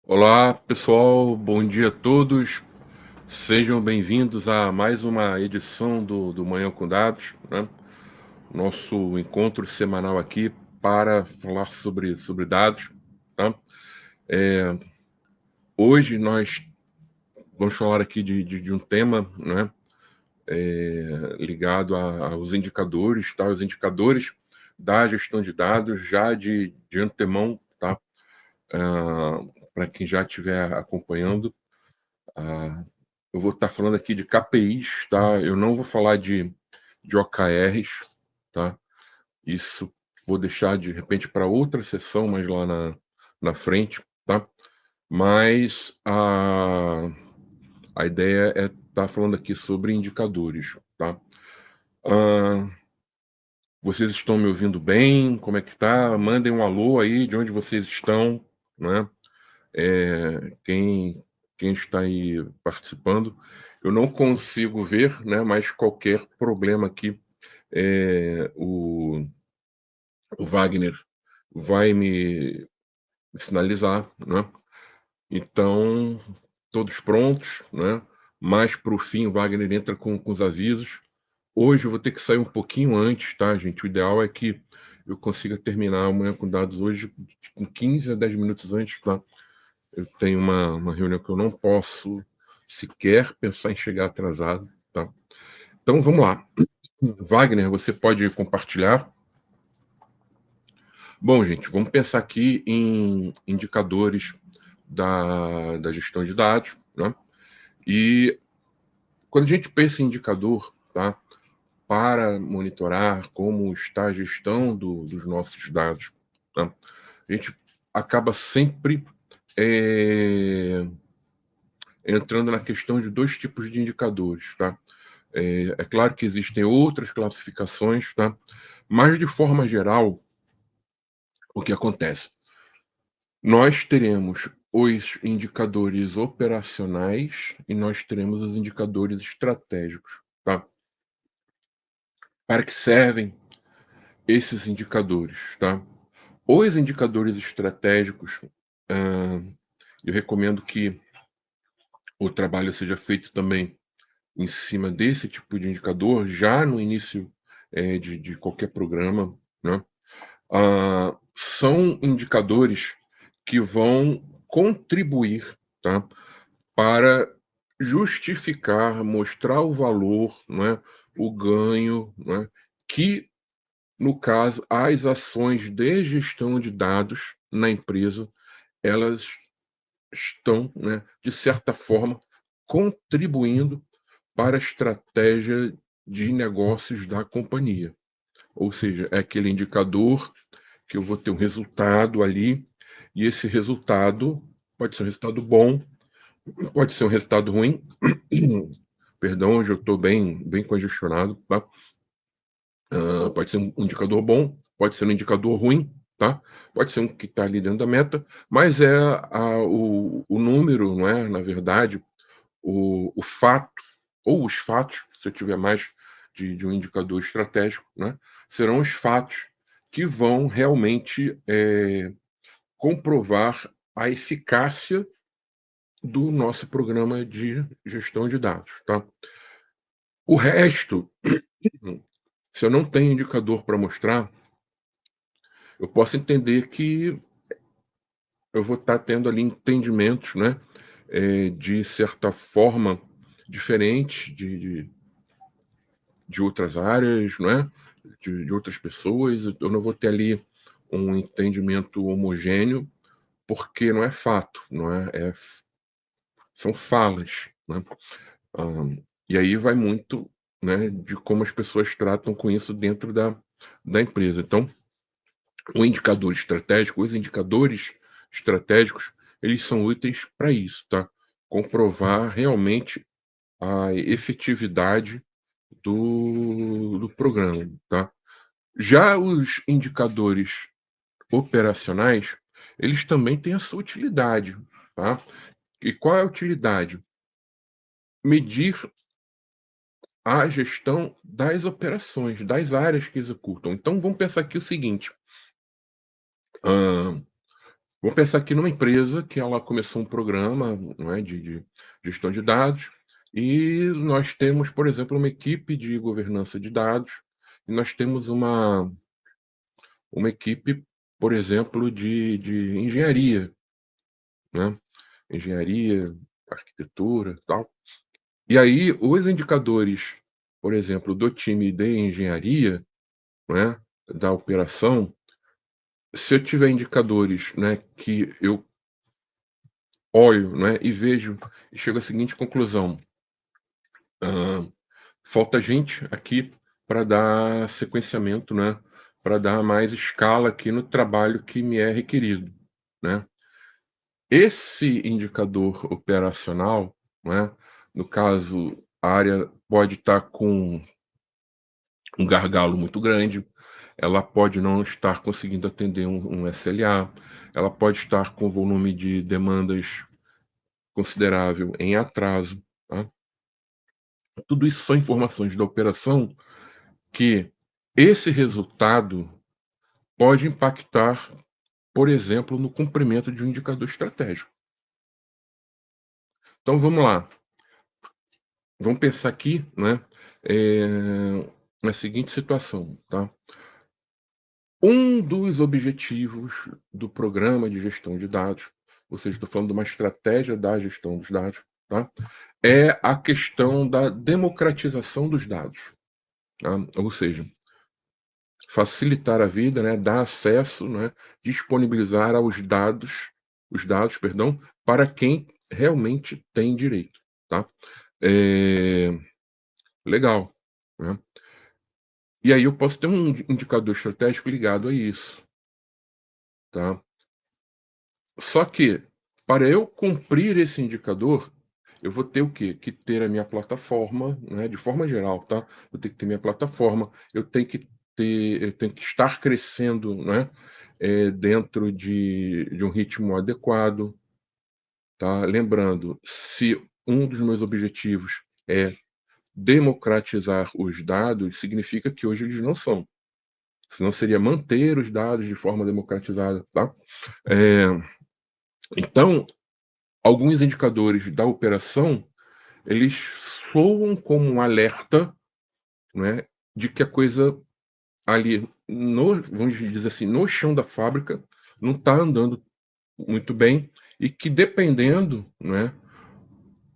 Olá, pessoal, bom dia a todos. Sejam bem-vindos a mais uma edição do Manhã com Dados, né? Nosso encontro semanal aqui para falar sobre dados, tá? É, Hoje nós vamos falar aqui de um tema, né? Ligado aos indicadores, tá? Os indicadores da gestão de dados já de antemão, tá? Para quem já estiver acompanhando. Ah, eu vou estar falando aqui de KPIs, tá? Eu não vou falar de OKRs, tá? Isso vou deixar de repente para outra sessão, mais lá na frente, tá? Mas a ideia é estar falando aqui sobre indicadores, tá? Ah, Vocês estão me ouvindo bem? Como é que tá? Mandem um alô aí de onde vocês estão, né? Quem está aí participando. Eu não consigo ver, né, mas qualquer problema aqui, o Wagner vai me sinalizar, né? Então, todos prontos, né? Mais para o fim, o Wagner entra com os avisos. Hoje eu vou ter que sair um pouquinho antes, tá, gente? O ideal é que eu consiga terminar amanhã com dados hoje com 15 a 10 minutos antes, tá? Eu tenho uma reunião que eu não posso sequer pensar em chegar atrasado, tá? Então vamos lá. Wagner, você pode compartilhar? Bom, gente, vamos pensar aqui em indicadores da gestão de dados, né? E quando a gente pensa em indicador, tá? Para monitorar como está a gestão dos nossos dados, tá? A gente acaba sempre entrando na questão de dois tipos de indicadores, tá? É claro que existem outras classificações, tá? Mas, de forma geral, o que acontece? Nós teremos os indicadores operacionais e nós teremos os indicadores estratégicos, tá? Para que servem esses indicadores, tá? Os indicadores estratégicos, hã, eu recomendo que o trabalho seja feito também em cima desse tipo de indicador, já no início, de qualquer programa, né. São indicadores que vão contribuir, tá, para justificar, mostrar o valor, né, o ganho, né, que, no caso, as ações de gestão de dados na empresa, elas estão, né, de certa forma, contribuindo para a estratégia de negócios da companhia. Ou seja, é aquele indicador que eu vou ter um resultado ali, e esse resultado pode ser um resultado bom, pode ser um resultado ruim. Perdão, hoje eu estou bem congestionado, tá? Pode ser um indicador bom, pode ser um indicador ruim, tá? Pode ser um que está ali dentro da meta, mas é o número, não é? Na verdade, o fato, ou os fatos, se eu tiver mais de um indicador estratégico, né, serão os fatos que vão realmente comprovar a eficácia do nosso programa de gestão de dados, tá? O resto, se eu não tenho indicador para mostrar, eu posso entender que eu vou estar tendo ali entendimentos, né, de certa forma diferente de outras áreas, não é? De outras pessoas. Eu não vou ter ali um entendimento homogêneo, porque não é fato, não é? São falas, né? E aí vai muito, né, de como as pessoas tratam com isso dentro da empresa. Então, o indicador estratégico, os indicadores estratégicos, eles são úteis para isso, tá? Comprovar realmente a efetividade do programa, tá? Já os indicadores operacionais, eles também têm a sua utilidade, tá? E qual é a utilidade? Medir a gestão das operações, das áreas que executam. Então vamos pensar aqui o seguinte, hã, Vamos pensar aqui numa empresa que ela começou um programa, não é, de gestão de dados, e nós temos, por exemplo, uma equipe de governança de dados, e nós temos uma equipe, por exemplo, de engenharia, né? Engenharia, arquitetura, tal. E aí os indicadores, por exemplo, do time de engenharia, né, da operação, se eu tiver indicadores, né, que eu olho, né, e vejo e chego à seguinte conclusão: hã, falta gente aqui para dar sequenciamento, né, para dar mais escala aqui no trabalho que me é requerido, né. Esse indicador operacional, né, no caso, a área pode estar com um gargalo muito grande, ela pode não estar conseguindo atender um SLA, ela pode estar com volume de demandas considerável em atraso, tá. Tudo isso são informações da operação que esse resultado pode impactar, por exemplo, no cumprimento de um indicador estratégico. Então vamos lá, vamos pensar aqui, né, na seguinte situação, tá. Um dos objetivos do programa de gestão de dados, ou seja, estou falando de uma estratégia da gestão dos dados, tá, é a questão da democratização dos dados, tá. Ou seja, facilitar a vida, né, dar acesso, né, disponibilizar os dados, perdão, para quem realmente tem direito, tá. Eh, legal, né. E aí eu posso ter um indicador estratégico ligado a isso, tá. Só que, para eu cumprir esse indicador, eu vou ter o quê? Que ter a minha plataforma, né, de forma geral, tá. Eu tenho que ter minha plataforma, eu tenho que estar crescendo, né, dentro de um ritmo adequado, tá. Lembrando, se um dos meus objetivos é democratizar os dados, significa que hoje eles não são, senão seria manter os dados de forma democratizada, tá. Eh, então, alguns indicadores da operação, eles soam como um alerta, né, de que a coisa ali no vamos dizer assim, no chão da fábrica, não está andando muito bem e que dependendo, né,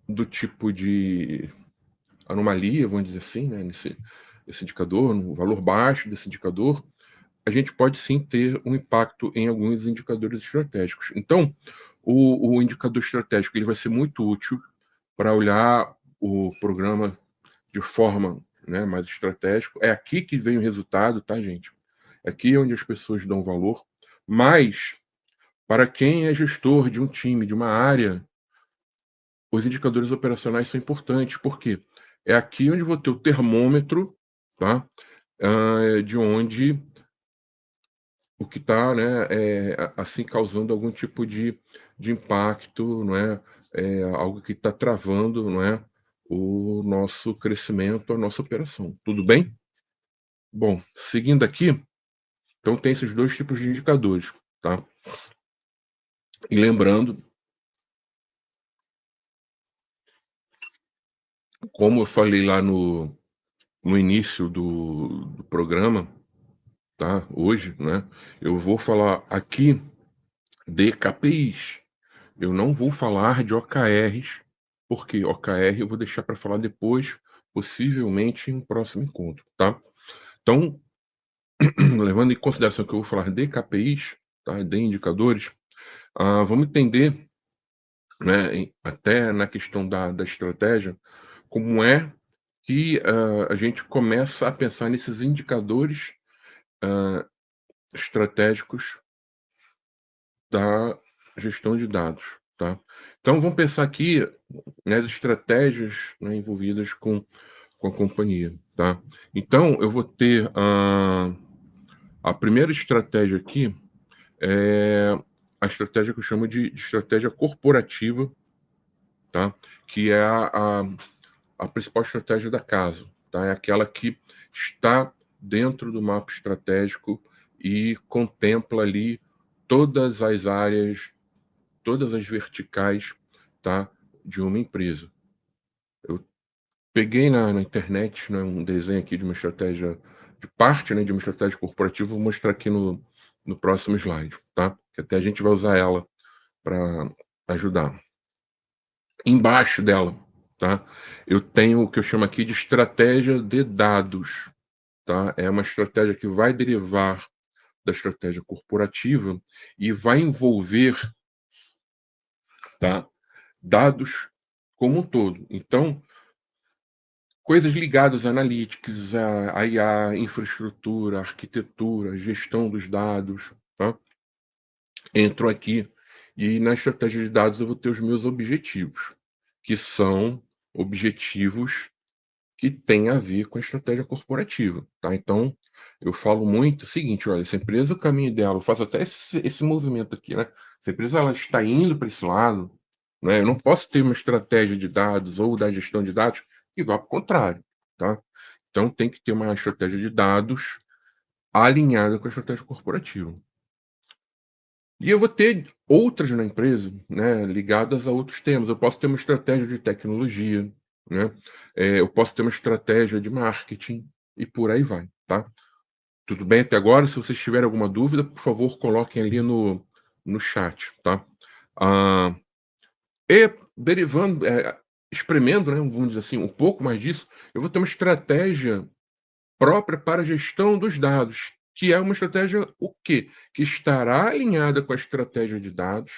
do tipo de anomalia, vamos dizer assim, né, nesse indicador, no valor baixo desse indicador, a gente pode sim ter um impacto em alguns indicadores estratégicos. Então, o indicador estratégico ele vai ser muito útil para olhar o programa de forma, né, mais estratégico. É aqui que vem o resultado, tá, gente? É aqui onde as pessoas dão valor. Mas, para quem é gestor de um time, de uma área, os indicadores operacionais são importantes. Por quê? É aqui onde eu vou ter o termômetro, tá? De onde o que está, né, assim, causando algum tipo de impacto, não é? Algo que está travando, não é, o nosso crescimento, a nossa operação. Tudo bem? Bom, seguindo aqui, então tem esses 2 tipos de indicadores, tá? E lembrando, como eu falei lá no início do programa, tá, hoje, né, eu vou falar aqui de KPIs. Eu não vou falar de OKRs, porque OKR eu vou deixar para falar depois, possivelmente em um próximo encontro, tá. Então, levando em consideração que eu vou falar de KPIs, tá, de indicadores, vamos entender, né, até na questão da estratégia, como é que a gente começa a pensar nesses indicadores hã, estratégicos da gestão de dados, tá. Então vamos pensar aqui nas estratégias, né, envolvidas com a companhia, tá. Então eu vou ter a primeira estratégia aqui, é a estratégia que eu chamo de estratégia corporativa, tá, que é a principal estratégia da casa, tá, é aquela que está dentro do mapa estratégico e contempla ali todas as áreas, todas as verticais, tá, de uma empresa. Eu peguei na internet, né, um desenho aqui de uma estratégia de parte, né, de uma estratégia corporativa, vou mostrar aqui no próximo slide, tá, que até a gente vai usar ela para ajudar. Embaixo dela, tá, eu tenho o que eu chamo aqui de estratégia de dados, tá, é uma estratégia que vai derivar da estratégia corporativa e vai envolver, tá, dados como um todo. Então, coisas ligadas a analytics, a IA, infraestrutura, arquitetura, gestão dos dados, tá? Entro aqui e na estratégia de dados eu vou ter os meus objetivos, que são objetivos que têm a ver com a estratégia corporativa, tá? Então, eu falo muito o seguinte: olha, essa empresa, o caminho dela, eu faço até esse movimento aqui, né? Essa empresa ela está indo para esse lado, né? Eu não posso ter uma estratégia de dados ou da gestão de dados que vá para o contrário, tá? Então, tem que ter uma estratégia de dados alinhada com a estratégia corporativa. E eu vou ter outras na empresa, né, ligadas a outros temas. Eu posso ter uma estratégia de tecnologia, né, eu posso ter uma estratégia de marketing e por aí vai, tá? Tudo bem até agora? Se vocês tiverem alguma dúvida, por favor, coloquem ali no chat, tá? Ah, e derivando, espremendo, né, vamos dizer assim, um pouco mais disso, eu vou ter uma estratégia própria para a gestão dos dados, que é uma estratégia o quê? Que estará alinhada com a estratégia de dados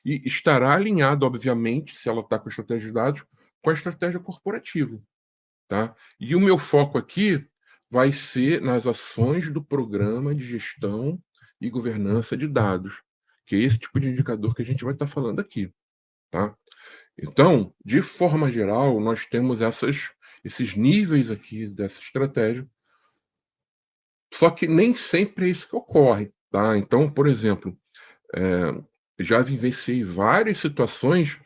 e estará alinhada, obviamente, se ela está com a estratégia de dados, com a estratégia corporativa, tá? E o meu foco aqui vai ser nas ações do programa de gestão e governança de dados, que é esse tipo de indicador que a gente vai estar falando aqui, tá? Então, de forma geral, nós temos esses níveis aqui dessa estratégia, só que nem sempre é isso que ocorre, tá? Então, por exemplo, eh, já vivenciei várias situações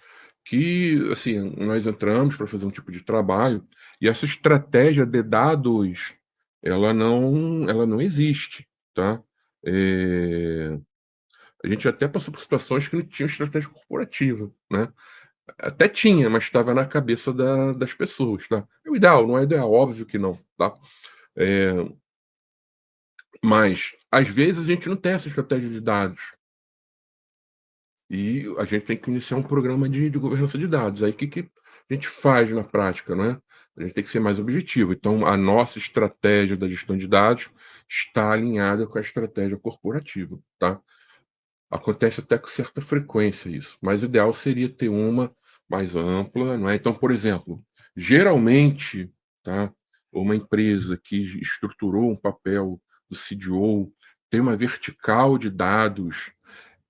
que, assim, nós entramos para fazer um tipo de trabalho e essa estratégia de dados, ela não existe, tá? Eh, a gente até passou por situações que não tinha estratégia corporativa, né? Até tinha, mas estava na cabeça das pessoas, tá? É o ideal, não é ideal, óbvio que não, tá? Eh, mas, às vezes, a gente não tem essa estratégia de dados. E a gente tem que iniciar um programa de governança de dados. Aí, o que que a gente faz na prática, né? A gente tem que ser mais objetivo. Então, a nossa estratégia da gestão de dados está alinhada com a estratégia corporativa, tá? Acontece até com certa frequência isso, mas o ideal seria ter uma mais ampla, não é? Então, por exemplo, geralmente, tá, uma empresa que estruturou um papel do CDO, tem uma vertical de dados,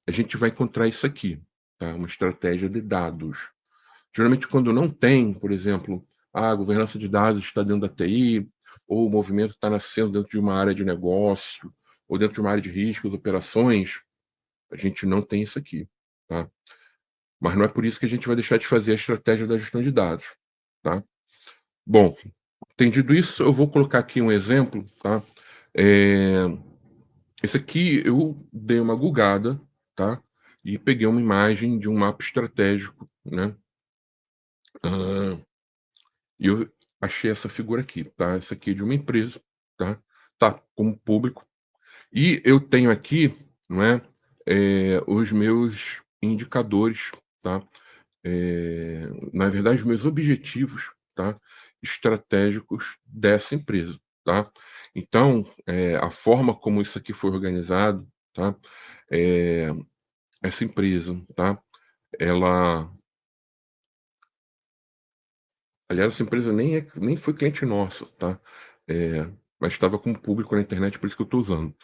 a gente vai encontrar isso aqui, tá? Uma estratégia de dados. Geralmente, quando não tem, por exemplo, a governança de dados está dentro da TI, ou o movimento está nascendo dentro de uma área de negócio, ou dentro de uma área de riscos, operações, a gente não tem isso aqui, tá? Mas não é por isso que a gente vai deixar de fazer a estratégia da gestão de dados, tá? Bom, entendido isso, eu vou colocar aqui um exemplo, tá? Eh, esse aqui eu dei uma gugada, tá? E peguei uma imagem de um mapa estratégico, né? Hã, e eu achei essa figura aqui, tá? Essa aqui é de uma empresa, tá? Tá como público. E eu tenho aqui, não é, os meus indicadores, tá? Na verdade, os meus objetivos, tá? Estratégicos dessa empresa, tá? Então, a forma como isso aqui foi organizado, tá? Eh, essa empresa, tá? Ela aliás, essa empresa nem foi cliente nossa, tá? Mas estava com público na internet, por isso que eu estou usando.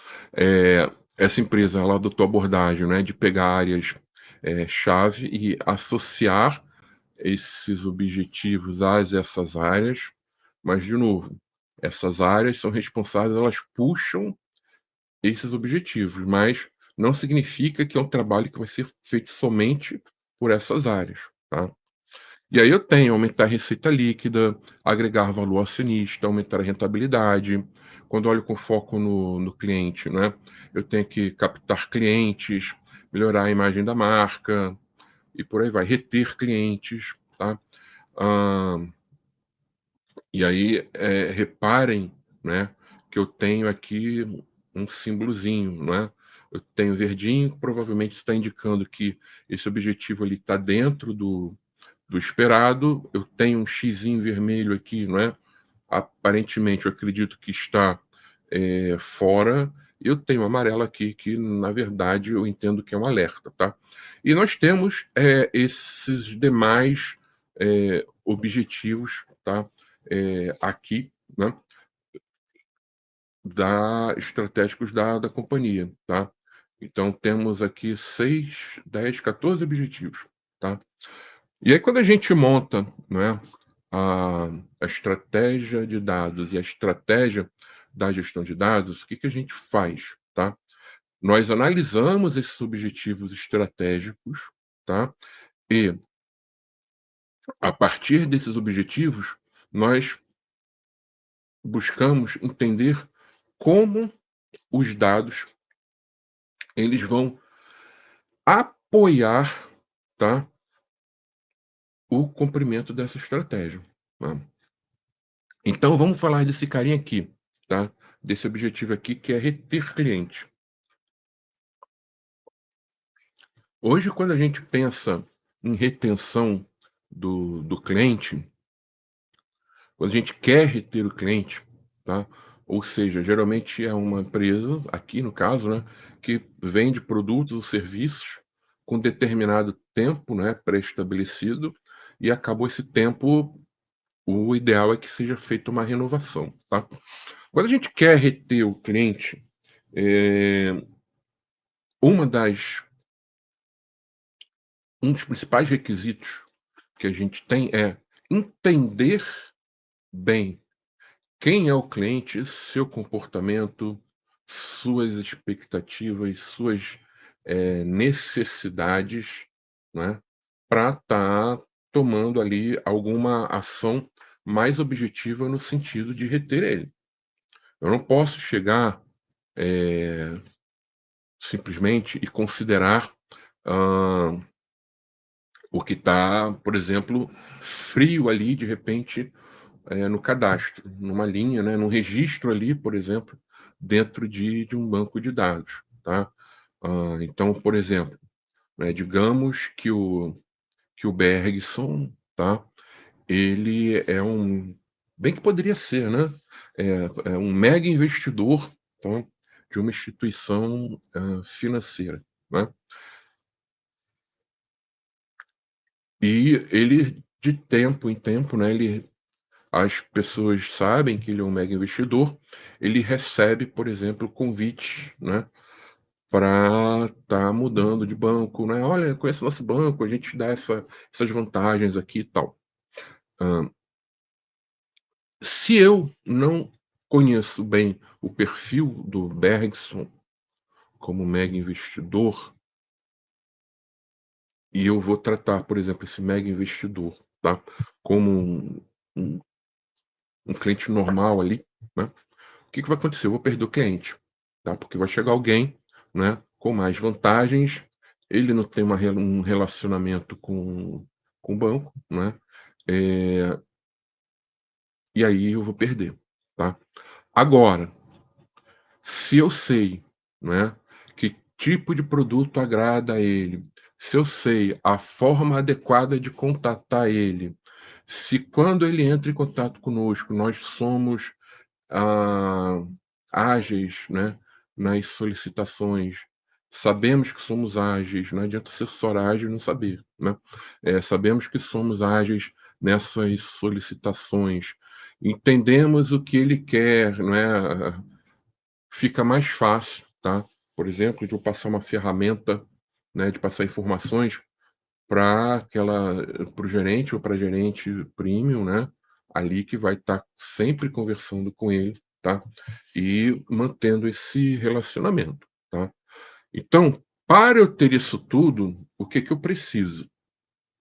Essa empresa, ela adotou a abordagem, né, de pegar áreas, chave e associar esses objetivos a essas áreas, mas de novo, essas áreas são responsáveis, elas puxam esses objetivos, mas não significa que é um trabalho que vai ser feito somente por essas áreas, tá? E aí eu tenho aumentar a receita líquida, agregar valor ao acionista, aumentar a rentabilidade. Quando olho com foco no cliente, né, eu tenho que captar clientes, melhorar a imagem da marca e por aí vai, reter clientes, tá. Hã, e aí, reparem, né, que eu tenho aqui um símbolozinho, não é. Eu tenho verdinho, provavelmente está indicando que esse objetivo ali está dentro do esperado. Eu tenho um xizinho vermelho aqui, não é? Aparentemente, eu acredito que está, fora. Eu tenho um amarelo aqui que, na verdade, eu entendo que é um alerta, tá? E nós temos, esses demais, objetivos, tá? Aqui, né, estratégicos da companhia, tá? Então temos aqui 6, 10, 14 objetivos, tá? E aí quando a gente monta, né, a estratégia de dados e a estratégia da gestão de dados, o que que a gente faz, tá? Nós analisamos esses objetivos estratégicos, tá? E a partir desses objetivos, nós buscamos entender como os dados eles vão apoiar, tá, o cumprimento dessa estratégia, tá? Então vamos falar desse carinha aqui, tá? Desse objetivo aqui que é reter cliente. Hoje, quando a gente pensa em retenção do cliente, quando a gente quer reter o cliente, tá? Ou seja, geralmente é uma empresa, aqui no caso, né, que vende produtos ou serviços com determinado tempo, né, pré-estabelecido, e acabou esse tempo, o ideal é que seja feita uma renovação, tá? Quando a gente quer reter o cliente, eh, uma das um dos principais requisitos que a gente tem é entender bem quem é o cliente, seu comportamento, suas expectativas, suas, necessidades, né, para estar tomando ali alguma ação mais objetiva no sentido de reter ele. Eu não posso chegar, eh, simplesmente e considerar, hã, o que está, por exemplo, frio ali, de repente, no cadastro, numa linha, né, num registro ali, por exemplo, dentro de um banco de dados, tá. Então, por exemplo, né, digamos que o Bergson, tá, ele é um bem que poderia ser, né, é um mega investidor, tá, de uma instituição, financeira, né. E ele, de tempo em tempo, né, as pessoas sabem que ele é um mega investidor, ele recebe, por exemplo, convites, né, para estar mudando de banco, né, "Olha, conhece nosso banco, a gente dá essas vantagens aqui e tal". Hã, Se eu não conheço bem o perfil do Bergson como mega investidor, e eu vou tratar, por exemplo, esse mega investidor, tá, como um um cliente normal ali, né, o que que vai acontecer? Eu vou perder o cliente, tá, porque vai chegar alguém, né, com mais vantagens, ele não tem um relacionamento com o banco, né, eh, e aí eu vou perder, tá. Agora, se eu sei, né, que tipo de produto agrada a ele, se eu sei a forma adequada de contatar ele, se quando ele entra em contato conosco nós somos ah, ágeis, né, nas solicitações. Sabemos que somos ágeis, não adianta ser só ágil e não saber, né. Sabemos que somos ágeis nessas solicitações, entendemos o que ele quer, não é, fica mais fácil, tá. Por exemplo, de eu passar uma ferramenta, né, de passar informações para o gerente ou pra gerente premium, né, ali que vai estar sempre conversando com ele, tá, e mantendo esse relacionamento, tá. Então, para eu ter isso tudo, o que que eu preciso?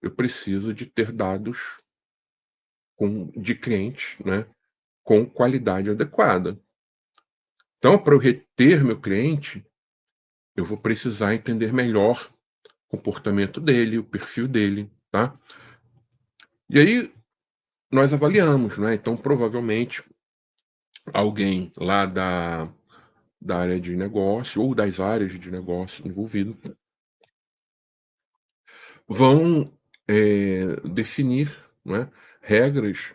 eu preciso de ter dados de clientes, né, com qualidade adequada. Então, para eu reter meu cliente, eu vou precisar entender melhor o comportamento dele, o perfil dele, tá? E aí nós avaliamos, né? Então, provavelmente, alguém lá da área de negócio ou das áreas de negócio envolvido vão definir, né, regras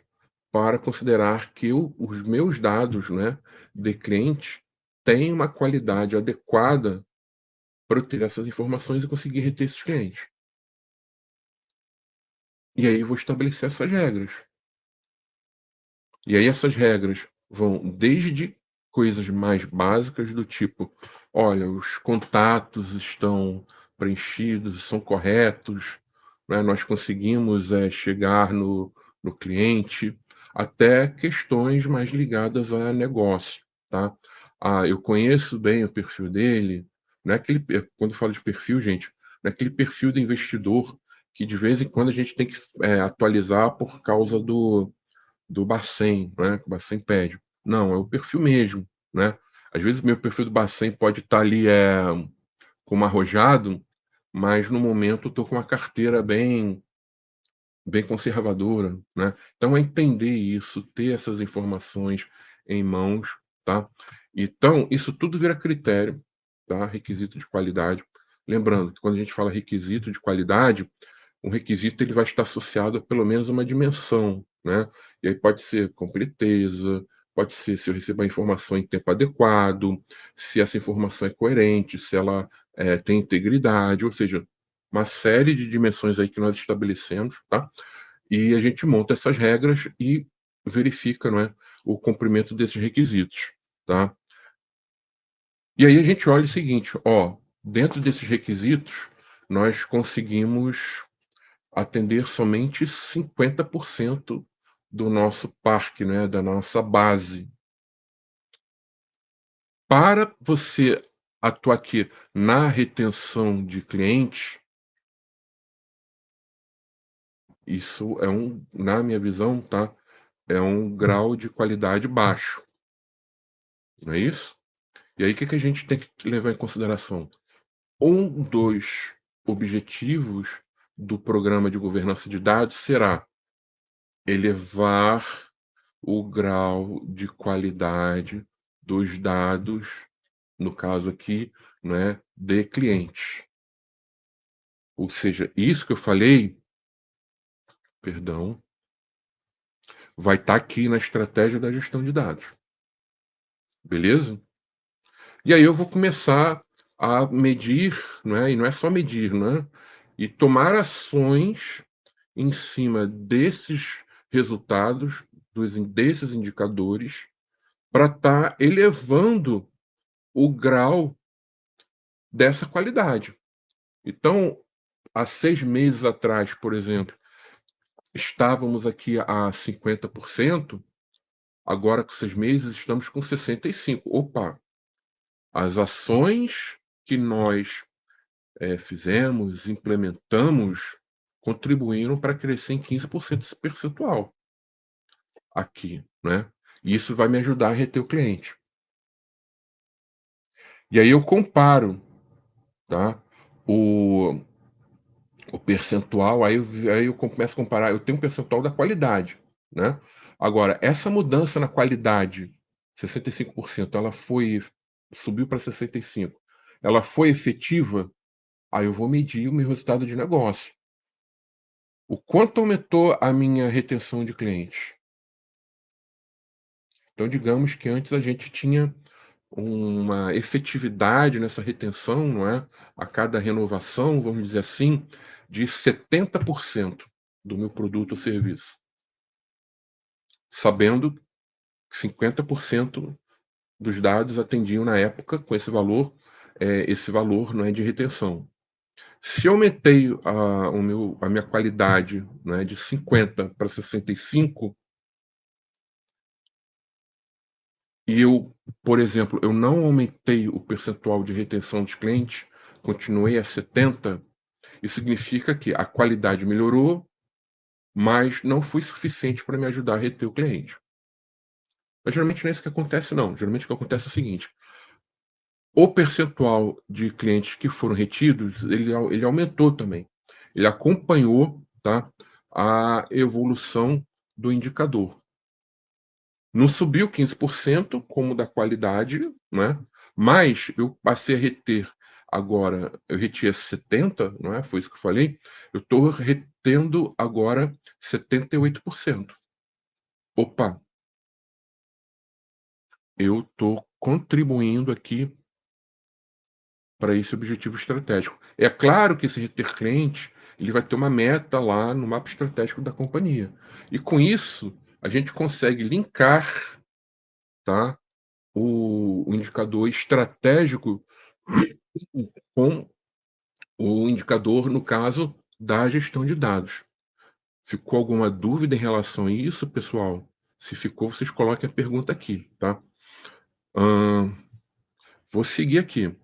para considerar que os meus dados, né, de cliente têm uma qualidade adequada para eu ter essas informações e conseguir reter esses clientes. E aí eu vou estabelecer essas regras. E aí essas regras vão desde coisas mais básicas do tipo: "Olha, os contatos estão preenchidos, são corretos, né, nós conseguimos, chegar no cliente", até questões mais ligadas a negócio, tá. "Ah, eu conheço bem o perfil dele", não é aquele quando eu falo de perfil, gente, não é aquele perfil do investidor que de vez em quando a gente tem que atualizar por causa do Bacen, né, que o Bacen pede. Não, é o perfil mesmo, né. Às vezes meu perfil do Bacen pode estar ali, como arrojado, mas no momento eu tô com uma carteira bem conservadora, né. Então é entender isso, ter essas informações em mãos, tá. Então isso tudo vira critério, tá, requisito de qualidade. Lembrando que quando a gente fala requisito de qualidade, um requisito ele vai estar associado a pelo menos uma dimensão, né. E aí pode ser completeza, pode ser se eu recebo a informação em tempo adequado, se essa informação é coerente, se ela, tem integridade, ou seja, uma série de dimensões aí que nós estabelecemos, tá. E a gente monta essas regras e verifica, não é, o cumprimento desses requisitos, tá. E aí a gente olha o seguinte: ó, dentro desses requisitos, nós conseguimos atender somente 50% do nosso parque, né, da nossa base. Para você atuar aqui na retenção de clientes, isso é na minha visão, tá, é um grau de qualidade baixo, não é isso? E aí o que que a gente tem que levar em consideração? Um dos objetivos do programa de governança de dados será elevar o grau de qualidade dos dados, no caso aqui, né, de clientes. Ou seja, isso que eu falei, perdão, vai estar aqui na estratégia da gestão de dados, beleza? E aí eu vou começar a medir, né, e não é só medir, né, e tomar ações em cima desses resultados, desses indicadores, para estar elevando o grau dessa qualidade. Então, há 6 meses atrás, por exemplo, estávamos aqui a 50%, agora com 6 meses estamos com 65%. Opa, as ações que nós, fizemos, implementamos, contribuíram para crescer em 15% esse percentual aqui, né. E isso vai me ajudar a reter o cliente. E aí eu comparo, tá, o o percentual, aí eu começo a comparar, eu tenho um percentual da qualidade, né. Agora, essa mudança na qualidade, 65%, ela subiu para 65%, ela foi efetiva? Aí eu vou medir o meu resultado de negócio. O quanto aumentou a minha retenção de clientes? Então digamos que antes a gente tinha uma efetividade nessa retenção, não é, a cada renovação, vamos dizer assim, de 70% do meu produto ou serviço, sabendo que 50% dos dados atendiam na época com esse valor, não é, de retenção. Se eu aumentei a minha qualidade, né, de 50 para 65, e eu, por exemplo, eu não aumentei o percentual de retenção dos clientes, continuei a 70, Isso significa que a qualidade melhorou, mas não foi suficiente para me ajudar a reter o cliente. Mas geralmente não é isso que acontece não, geralmente o que acontece é o seguinte: o percentual de clientes que foram retidos, ele aumentou também. Ele acompanhou, tá, a evolução do indicador. Não subiu 15% como da qualidade, né, mas eu passei a reter agora eu retia 70, não é, foi isso que eu falei, eu estou retendo agora 78%. Opa, eu estou contribuindo aqui para esse objetivo estratégico. É claro que esse reter cliente, ele vai ter uma meta lá no mapa estratégico da companhia. E com isso, a gente consegue linkar, tá, o indicador estratégico com o indicador, no caso, da gestão de dados. Ficou alguma dúvida em relação a isso, pessoal? Se ficou, vocês coloquem a pergunta aqui, tá? Hã, vou seguir aqui.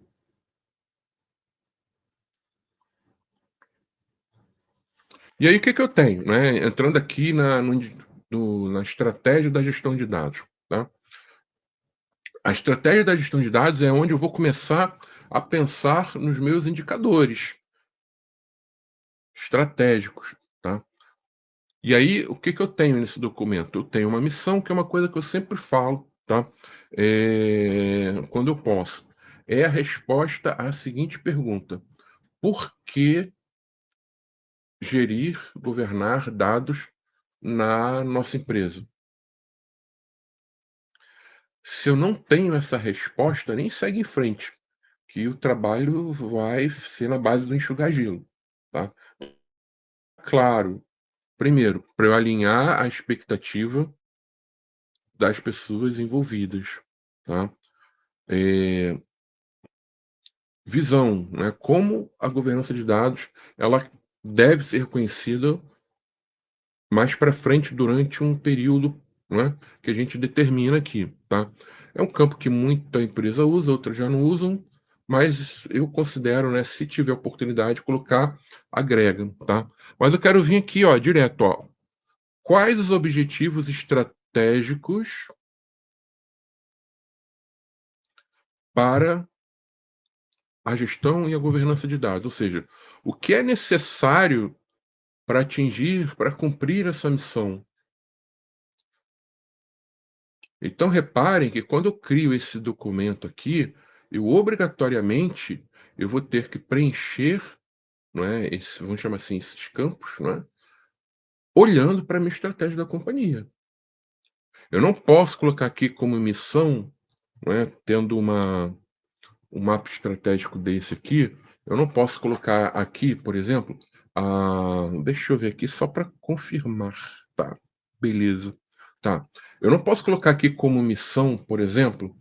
E aí, o que que eu tenho, né, entrando aqui na estratégia da gestão de dados, tá? A estratégia da gestão de dados é onde eu vou começar a pensar nos meus indicadores estratégicos, tá? E aí, o que que eu tenho nesse documento? Eu tenho uma missão, que é uma coisa que eu sempre falo, tá? Quando eu posso. É a resposta à seguinte pergunta: por que gerir, governar dados na nossa empresa? Se eu não tenho essa resposta, nem segue em frente, que o trabalho vai ser na base do enxugar gelo, tá? Claro, primeiro, para eu alinhar a expectativa das pessoas envolvidas, tá? Eh, visão, né, como a governança de dados, ela deve ser reconhecida mais para frente durante um período, né, que a gente determina aqui, tá? É um campo que muita empresa usa, outras já não usam, mas eu considero, né, se tiver oportunidade, colocar, agrega, tá? Mas eu quero vir aqui, ó, direto, ó. Quais os objetivos estratégicos para a gestão e a governança de dados? Ou seja, o que é necessário para atingir, para cumprir essa missão? Então reparem que quando eu crio esse documento aqui, eu obrigatoriamente eu vou ter que preencher, não é, vamos chamar assim, esses campos, não é, olhando para a minha estratégia da companhia. Eu não posso colocar aqui como missão, não é, tendo um mapa estratégico desse aqui, eu não posso colocar aqui, por exemplo, deixa eu ver aqui só para confirmar, tá, beleza. Tá, eu não posso colocar aqui como missão, por exemplo,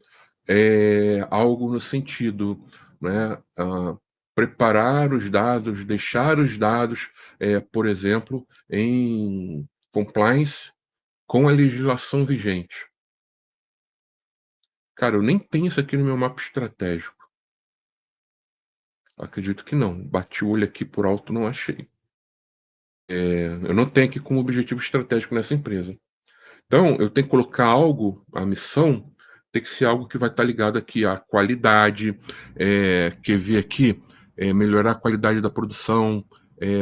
algo no sentido, né, preparar os dados, deixar os dados, por exemplo, em compliance com a legislação vigente. Cara, eu nem tenho isso aqui no meu mapa estratégico. Acredito que não. Bati o olho aqui por alto, não achei. Eu não tenho aqui como objetivo estratégico nessa empresa. Então, eu tenho que colocar algo, a missão tem que ser algo que vai estar ligado aqui à qualidade, quer ver aqui, melhorar a qualidade da produção,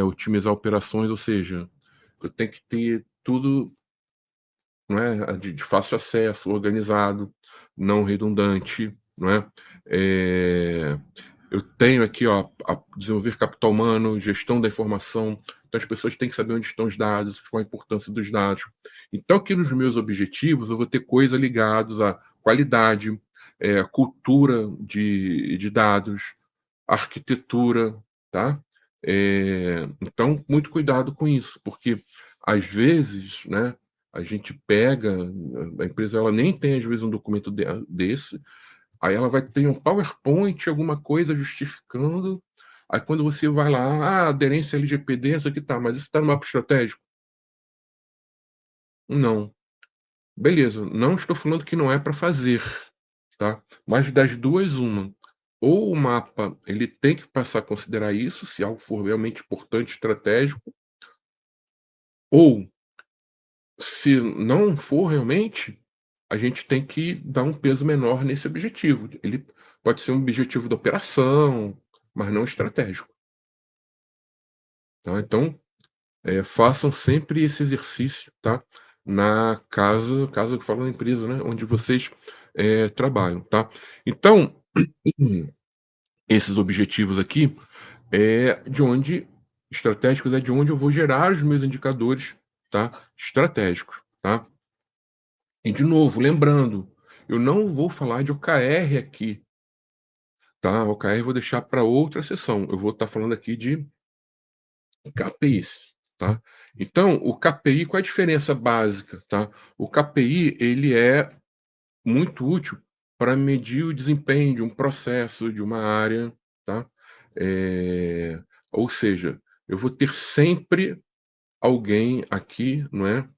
otimizar operações, ou seja, eu tenho que ter tudo, não é, de fácil acesso, organizado, não redundante, não é? Eu tenho aqui, ó, desenvolver capital humano, gestão da informação. Então as pessoas têm que saber onde estão os dados, qual a importância dos dados. Então aqui nos meus objetivos eu vou ter coisas ligadas à qualidade, cultura de dados, arquitetura, tá? Então muito cuidado com isso, porque às vezes, né, a gente pega, a empresa ela nem tem às vezes um documento desse, aí ela vai ter um PowerPoint, alguma coisa justificando, aí quando você vai lá: aderência LGPD, isso aqui, tá, mas isso está no mapa estratégico? Não. Beleza, não estou falando que não é para fazer, tá, mas das duas uma. ou o mapa ele tem que passar a considerar isso, se algo for realmente importante, estratégico, ou se não for realmente, a gente tem que dar um peso menor nesse objetivo. Ele pode ser um objetivo da operação, mas não estratégico, tá. Então, façam sempre esse exercício, tá, na casa que eu falo na empresa, né, onde vocês, trabalham, tá. Então, esses objetivos aqui de onde estratégicos é de onde eu vou gerar os meus indicadores, tá, estratégicos, tá. E de novo, lembrando, eu não vou falar de OKR aqui, tá, OKR eu vou deixar para outra sessão, eu vou estar falando aqui de KPIs, tá. Então, o KPI, qual é a diferença básica, tá? O KPI, ele é muito útil para medir o desempenho de um processo, de uma área, tá. Ou seja, eu vou ter sempre alguém aqui, não é,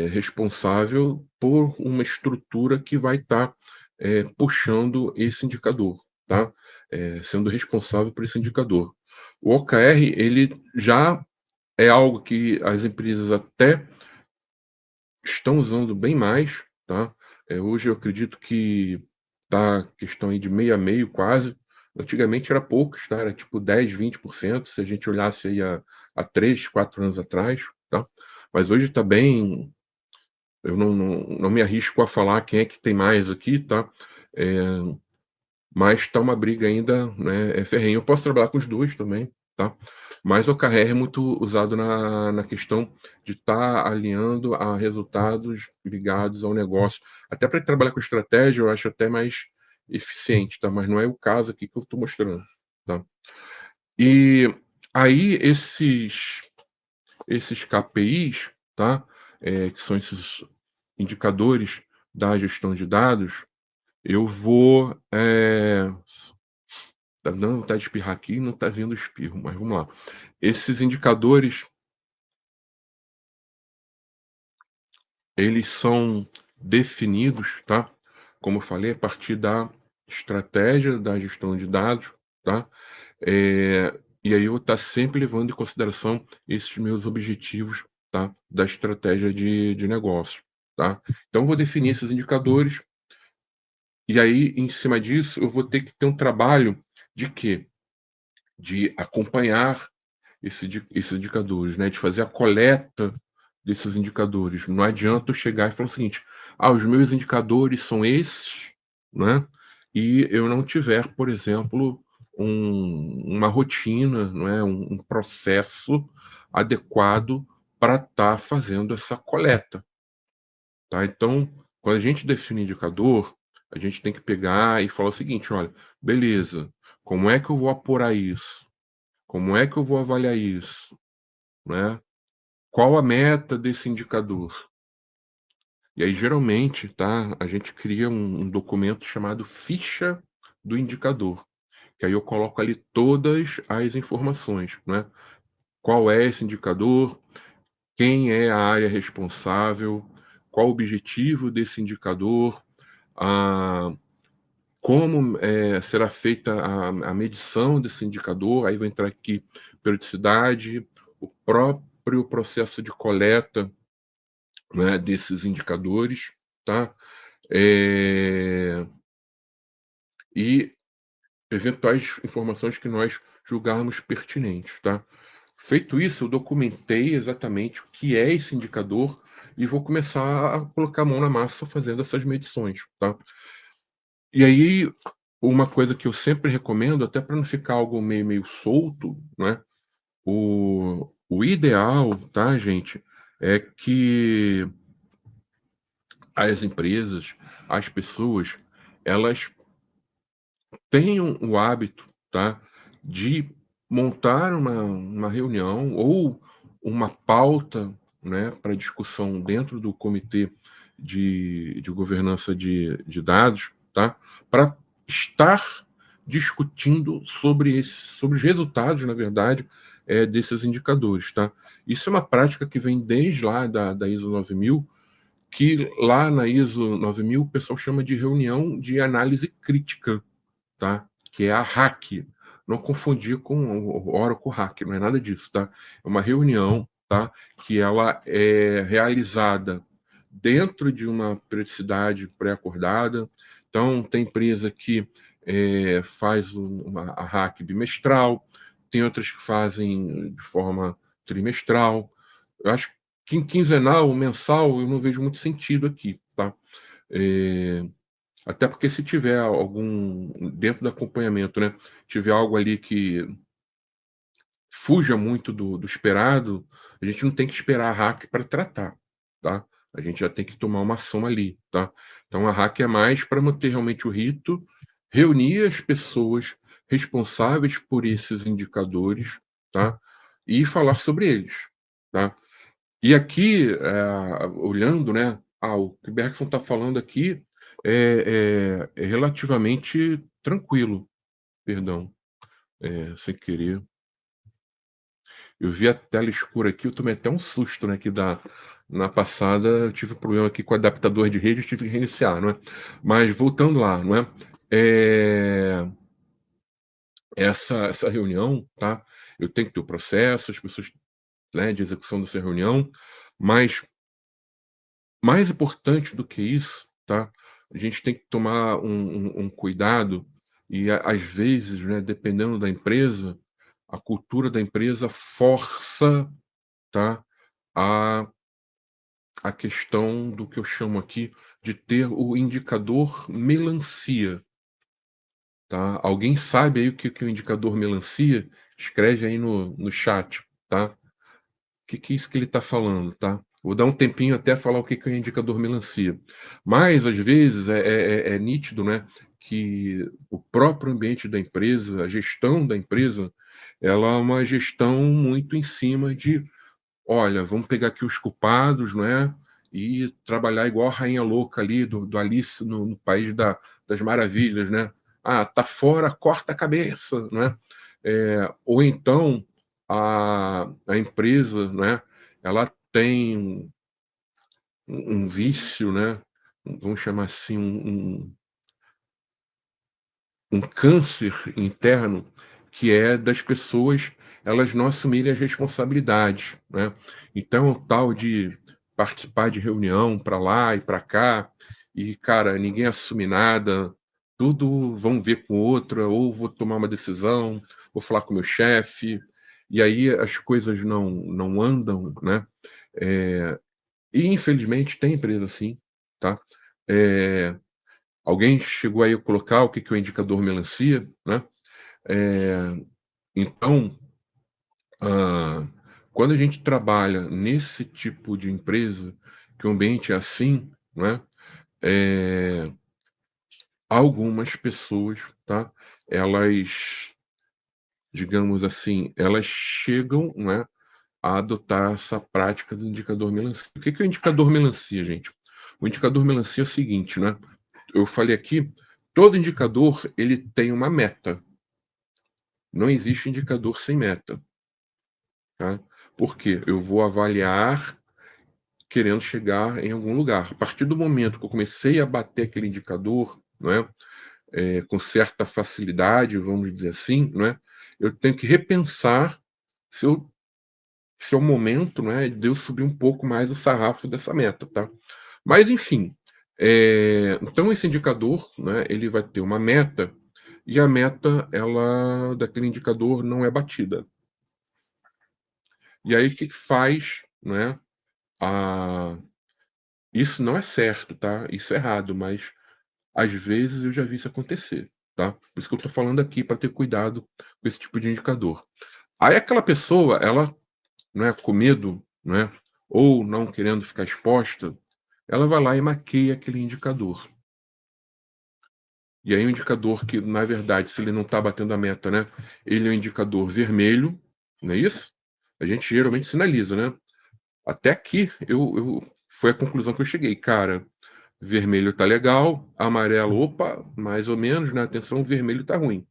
responsável por uma estrutura que vai estar, puxando esse indicador, tá, sendo responsável por esse indicador. O OKR, ele já é algo que as empresas até estão usando bem mais, tá. Hoje eu acredito que tá questão aí de meio a meio quase. Antigamente era poucos, tá, era tipo 10, 20% se a gente olhasse aí há 3, 4 anos atrás, tá. Mas hoje tá bem, eu não me arrisco a falar quem é que tem mais aqui, tá. Eh mas tá uma briga ainda, né, ferrenha. Eu posso trabalhar com os 2 também, tá. Mas o OKR é muito usado na questão de estar alinhando a resultados ligados ao negócio. Até para trabalhar com estratégia, eu acho até mais eficiente, tá, mas não é o caso aqui que eu estou mostrando, tá. E aí esses KPIs, tá, que são esses indicadores da gestão de dados, eu vou, tá dando vontade de espirrar aqui e não tá vindo espirro, mas vamos lá. Esses indicadores, eles são definidos, tá, como eu falei, a partir da estratégia da gestão de dados, tá, e aí eu vou estar sempre levando em consideração esses meus objetivos, tá, da estratégia de negócio, tá. Então eu vou definir esses indicadores, e aí em cima disso eu vou ter que ter um trabalho de quê? De acompanhar esses indicadores, né, de fazer a coleta desses indicadores. Não adianta eu chegar e falar o seguinte: "Ah, os meus indicadores são esses", né, e eu não tiver, por exemplo, uma rotina, não é, um processo adequado para estar fazendo essa coleta, tá. Então, quando a gente define indicador, a gente tem que pegar e falar o seguinte: "Olha, beleza, como é que eu vou apurar isso? Como é que eu vou avaliar isso?", né. Qual a meta desse indicador? E aí, geralmente, tá, a gente cria um documento chamado ficha do indicador, que aí eu coloco ali todas as informações, né. Qual é esse indicador, quem é a área responsável, qual o objetivo desse indicador, ah, como, será feita a medição desse indicador, aí vai entrar aqui periodicidade, o próprio processo de coleta, né, desses indicadores, tá? Eh, e eventuais informações que nós julgarmos pertinentes, tá? Feito isso, eu documentei exatamente o que é esse indicador e vou começar a colocar a mão na massa fazendo essas medições, tá? E aí, uma coisa que eu sempre recomendo, até para não ficar algo meio solto, né? O ideal, tá, gente, é que as empresas, as pessoas, elas tenham o hábito, tá, de montar uma reunião ou uma pauta, né, para discussão dentro do comitê de governança de dados, tá, para estar discutindo sobre os resultados, na verdade, desses indicadores, tá. Isso é uma prática que vem desde lá da ISO 9000, que lá na ISO 9000 o pessoal chama de reunião de análise crítica, tá. que é a RAC. Não confundir com o Oracle Hack, não é nada disso, tá? É uma reunião, tá? Que ela é realizada dentro de uma periodicidade pré-acordada. Então, tem empresa que faz a RAC bimestral, tem outras que fazem de forma trimestral. Eu acho que em quinzenal, mensal, eu não vejo muito sentido aqui, tá? Eh, Até porque se tiver algum dentro do acompanhamento, né, tiver algo ali que fuja muito do esperado, a gente não tem que esperar a hack para tratar, tá? A gente já tem que tomar uma ação ali, tá? Então a hack é mais para manter realmente o rito, reunir as pessoas responsáveis por esses indicadores, tá? E falar sobre eles, tá? E aqui, olhando, né, o que Bergson está falando aqui é relativamente tranquilo, perdão, sem querer. Eu vi a tela escura aqui, eu tomei até um susto, né, que na passada eu tive um problema aqui com o adaptador de rede, eu tive que reiniciar, não é? Mas voltando lá, não é? Eh, essa reunião, tá? Eu tenho que ter o processo, as pessoas, né, de execução dessa reunião, mas mais importante do que isso, tá, a gente tem que tomar um cuidado e às vezes, né, dependendo da empresa, a cultura da empresa força, tá, a a questão do que eu chamo aqui de ter o indicador melancia, tá. Alguém sabe aí o que que é o indicador melancia? Escreve aí no chat, tá. Que é isso que ele está falando, tá? Vou dar um tempinho até falar o que que é o indicador melancia. Mas, às vezes, é nítido, né, que o próprio ambiente da empresa, a gestão da empresa, ela é uma gestão muito em cima de: "Olha, vamos pegar aqui os culpados, não é, e trabalhar igual a rainha louca ali do Alice no País das Maravilhas, né. Ah, tá fora, corta a cabeça", não é. Ou então a empresa, né, ela tem um vício, né, vamos chamar assim, um câncer interno, que é das pessoas elas não assumirem as responsabilidades, né. Então o tal de participar de reunião para lá e para cá, e cara, ninguém assume nada, tudo vão ver com outra, ou vou tomar uma decisão, vou falar com o meu chefe, e aí as coisas não andam, né. E infelizmente tem empresa assim, tá. Eh, Alguém chegou aí a colocar o que que é o indicador melancia, né. Eh, então, hã, quando a gente trabalha nesse tipo de empresa, que o ambiente é assim, né, eh, algumas pessoas, tá, elas, digamos assim, elas chegam, né, a adotar essa prática do indicador melancia. O que que é o indicador melancia, gente? O indicador melancia é o seguinte, né, eu falei aqui, todo indicador ele tem uma meta, não existe indicador sem meta, tá. Por quê? Eu vou avaliar querendo chegar em algum lugar. A partir do momento que eu comecei a bater aquele indicador, não é, com certa facilidade, vamos dizer assim, não é, eu tenho que repensar se eu se é o momento, né, de eu subir um pouco mais o sarrafo dessa meta, tá. Mas enfim, então esse indicador, né, ele vai ter uma meta, e a meta ela daquele indicador não é batida. E aí o que que faz, né, a isso não é certo, tá, isso é errado, mas às vezes eu já vi isso acontecer, tá. Por isso que eu tô falando aqui para ter cuidado com esse tipo de indicador. Aí aquela pessoa, ela, né, com medo, né, ou não querendo ficar exposta, ela vai lá e maqueia aquele indicador. E aí o indicador que, na verdade, se ele não está batendo a meta, né, ele é um indicador vermelho, não é isso? A gente geralmente sinaliza, né. Até aqui eu foi a conclusão que eu cheguei: "Cara, vermelho tá legal, amarelo, opa, mais ou menos, né, atenção, vermelho tá ruim".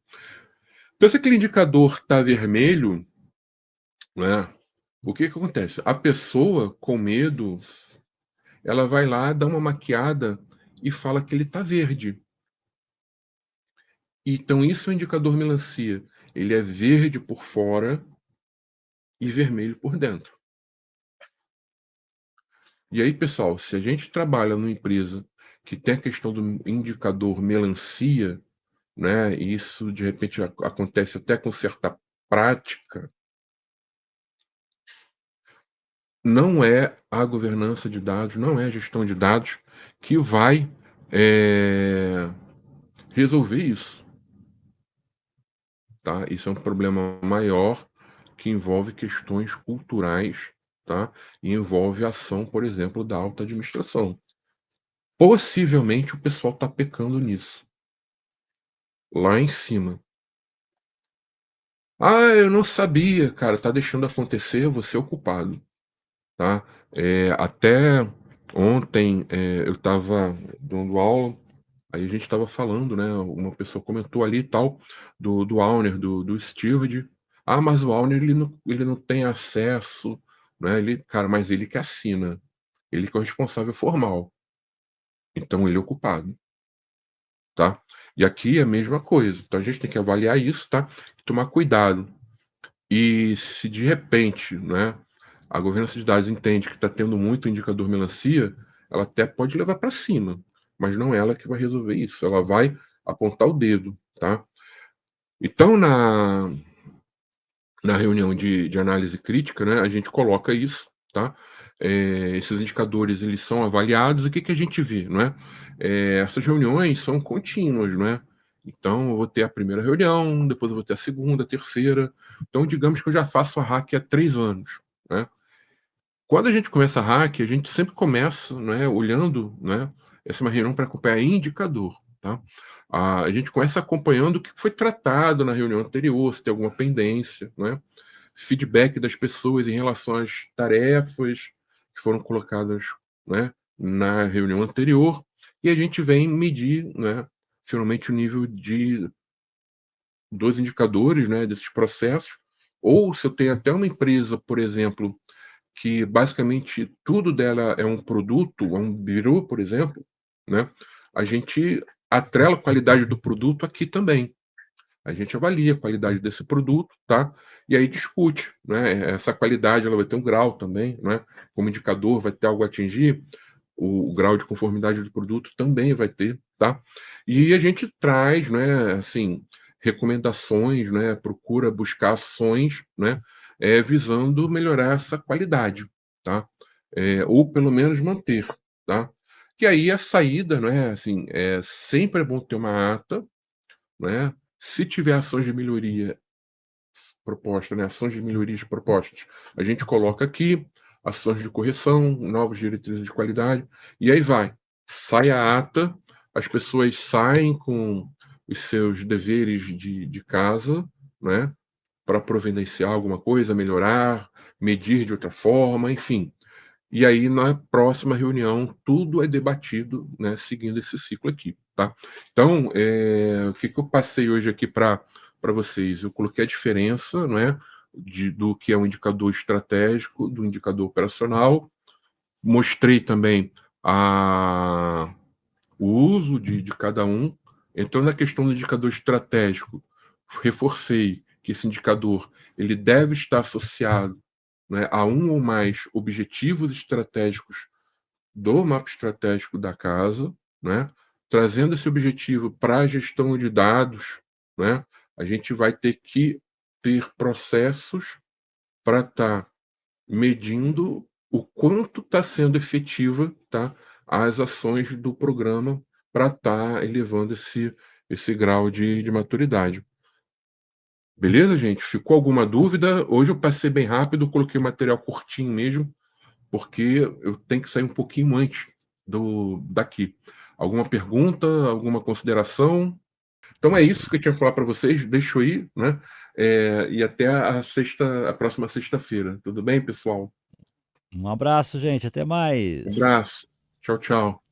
Então se aquele indicador tá vermelho, né, o que que acontece? A pessoa com medo, ela vai lá, dá uma maquiada e fala que ele tá verde. Então isso é um indicador melancia. Ele é verde por fora e vermelho por dentro. E aí, pessoal, se a gente trabalha numa empresa que tem a questão do indicador melancia, né, e isso de repente acontece até com certa prática, não é a governança de dados, não é a gestão de dados que vai resolver isso, tá? Isso é um problema maior que envolve questões culturais, tá? E envolve a ação, por exemplo, da alta administração. Possivelmente o pessoal está pecando nisso, lá em cima. Ah, eu não sabia, cara, tá deixando acontecer, você é o culpado, tá? Até ontem eu estava dando aula, aí a gente estava falando, né? Uma pessoa comentou ali e tal, do Auner, do Steward. Ah, mas o Auner ele não tem acesso, né? Cara, mas ele que assina, ele que é o responsável formal, então ele é o culpado, tá? E aqui é a mesma coisa, então a gente tem que avaliar isso, tá? E tomar cuidado. E se de repente, né, a governança de dados entende que está tendo muito indicador melancia, ela até pode levar para cima, mas não é ela que vai resolver isso. Ela vai apontar o dedo, tá? Então, na reunião de análise crítica, né, a gente coloca isso, tá? Esses indicadores eles são avaliados, e o que, que a gente vê, não é? Essas reuniões são contínuas, não é? Então, eu vou ter a primeira reunião, depois eu vou ter a segunda, a terceira. Então, digamos que eu já faço a hack há 3 anos, né? Quando a gente começa a hack, a gente sempre começa, né, olhando, né, essa é uma reunião para acompanhar indicador, tá? A gente começa acompanhando o que foi tratado na reunião anterior, se tem alguma pendência, né? Feedback das pessoas em relação às tarefas que foram colocadas, né, na reunião anterior, e a gente vem medir, né, finalmente o nível dos indicadores, né, desses processos, ou se eu tenho até uma empresa, por exemplo, que basicamente tudo dela é um produto, é um birô, por exemplo, né, a gente atrela a qualidade do produto aqui também. A gente avalia a qualidade desse produto, tá? E aí discute, né? Essa qualidade ela vai ter um grau também, né? Como indicador, vai ter algo a atingir, o grau de conformidade do produto também vai ter, tá? E a gente traz, né, assim, recomendações, né? Procura buscar ações, né? Visando melhorar essa qualidade, tá? Ou pelo menos manter, tá? Que aí a saída, né? Assim, sempre é bom ter uma ata, né? Se tiver ações de melhoria proposta, né, ações de melhorias propostas, a gente coloca aqui ações de correção, novas diretrizes de qualidade, e aí vai. Sai a ata, as pessoas saem com os seus deveres de casa, né, para providenciar alguma coisa, melhorar, medir de outra forma, enfim. E aí, na próxima reunião, tudo é debatido, né, seguindo esse ciclo aqui, tá? Então, o que que eu passei hoje aqui para vocês? Eu coloquei a diferença, né, do que é um indicador estratégico, do indicador operacional, mostrei também o uso de cada um. Entrando na questão do indicador estratégico, reforcei que esse indicador ele deve estar associado, né, a um ou mais objetivos estratégicos do mapa estratégico da casa, né? Trazendo esse objetivo para a gestão de dados, né? A gente vai ter que ter processos para estar medindo o quanto está sendo efetiva, tá, as ações do programa para estar elevando esse grau de maturidade. Beleza, gente? Ficou alguma dúvida? Hoje eu passei bem rápido, coloquei material curtinho mesmo, porque eu tenho que sair um pouquinho antes daqui. Alguma pergunta, alguma consideração? Então Tá é isso que eu tinha certo. que falar para vocês. Deixo aí, né? E até a próxima sexta-feira. Tudo bem, pessoal? Um abraço, gente. Até Um mais. abraço. Tchau, tchau.